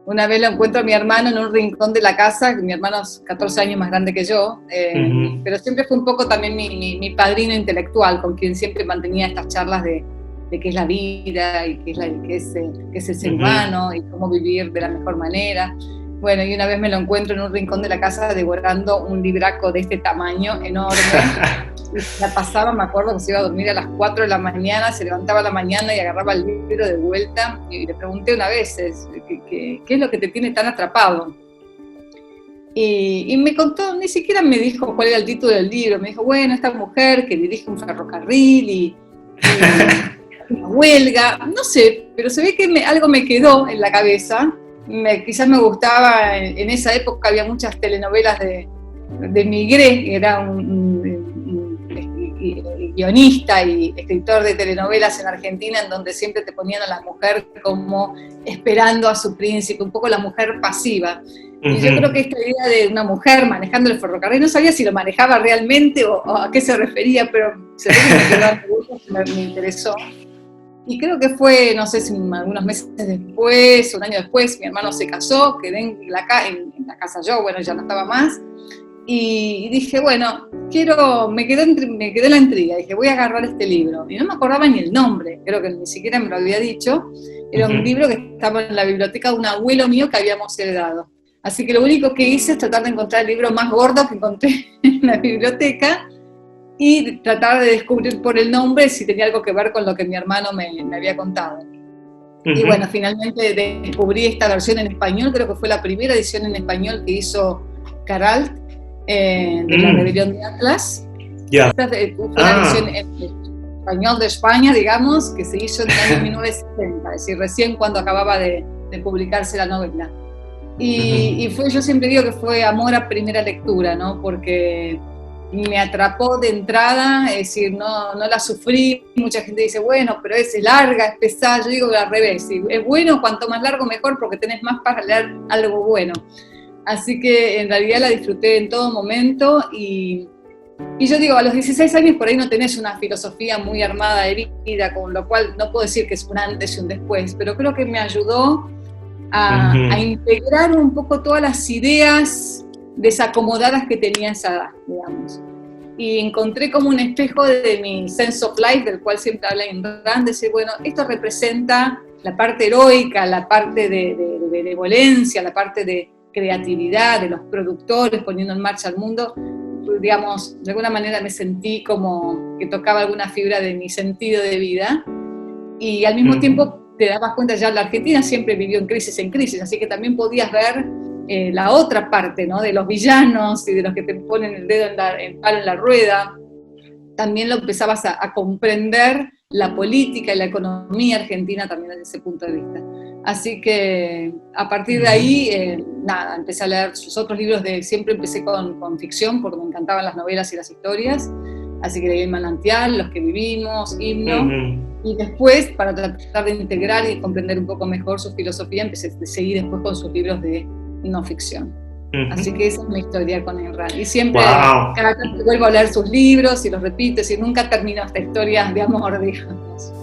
Una vez lo encuentro a mi hermano en un rincón de la casa, mi hermano es 14 años más grande que yo, pero siempre fue un poco también mi padrino intelectual, con quien siempre mantenía estas charlas de qué es la vida y qué es el ser humano y cómo vivir de la mejor manera. Bueno, y una vez me lo encuentro en un rincón de la casa devorando un libraco de este tamaño enorme. Y la pasaba, me acuerdo que se iba a dormir a las 4 de la mañana, se levantaba a la mañana y agarraba el libro de vuelta. Y le pregunté una vez, ¿qué es lo que te tiene tan atrapado? Y me contó, ni siquiera me dijo cuál era el título del libro. Me dijo, bueno, esta mujer que dirige un ferrocarril y una huelga, no sé, pero se ve que algo me quedó en la cabeza. Quizás me gustaba, en esa época había muchas telenovelas de Migré, que era un guionista y escritor de telenovelas en Argentina, en donde siempre te ponían a la mujer como esperando a su príncipe, un poco la mujer pasiva. Y yo creo que esta idea de una mujer manejando el ferrocarril, no sabía si lo manejaba realmente o a qué se refería, pero se ve que me interesó. Y creo que fue, no sé si algunos meses después, un año después, mi hermano se casó, quedé en la casa yo, bueno, ya no estaba más, y dije, bueno, me quedé la intriga, dije, voy a agarrar este libro, y no me acordaba ni el nombre, creo que ni siquiera me lo había dicho, era un libro que estaba en la biblioteca de un abuelo mío que habíamos heredado. Así que lo único que hice es tratar de encontrar el libro más gordo que encontré en la biblioteca, y tratar de descubrir por el nombre si tenía algo que ver con lo que mi hermano me había contado. Y bueno, finalmente descubrí esta versión en español, creo que fue la primera edición en español que hizo Caralt, de La Rebelión de Atlas. Esta fue una edición en español de España, digamos, que se hizo en el año 1960, es decir, recién cuando acababa de publicarse la novela. Y yo siempre digo que fue amor a primera lectura, ¿no? Porque me atrapó de entrada, es decir, no la sufrí. Mucha gente dice, bueno, pero es larga, es pesada. Yo digo al revés, es bueno, cuanto más largo mejor, porque tenés más para leer algo bueno. Así que en realidad la disfruté en todo momento, y yo digo, a los 16 años por ahí no tenés una filosofía muy armada de vida, con lo cual no puedo decir que es un antes y un después, pero creo que me ayudó a integrar un poco todas las ideas desacomodadas que tenía esa edad, digamos. Y encontré como un espejo de mi sense of life, del cual siempre habla en Rand, decir, bueno, esto representa la parte heroica, la parte de benevolencia, la parte de creatividad, de los productores poniendo en marcha el mundo. Digamos, de alguna manera me sentí como que tocaba alguna fibra de mi sentido de vida, y al mismo tiempo te dabas cuenta, ya la Argentina siempre vivió en crisis, así que también podías ver la otra parte, ¿no? De los villanos y de los que te ponen el dedo en la rueda. También lo empezabas a comprender la política y la economía argentina también desde ese punto de vista. Así que a partir de ahí, empecé a leer sus otros libros. Siempre empecé con ficción, porque me encantaban las novelas y las historias. Así que leí El Manantial, Los que vivimos, Himno. Y después, para tratar de integrar y comprender un poco mejor su filosofía, empecé a seguir después con sus libros de no ficción. Así que esa es mi historia con Ayn Rand. Y siempre, cada vez vuelvo a leer sus libros y los repito, y nunca termino esta historia de amor, digamos.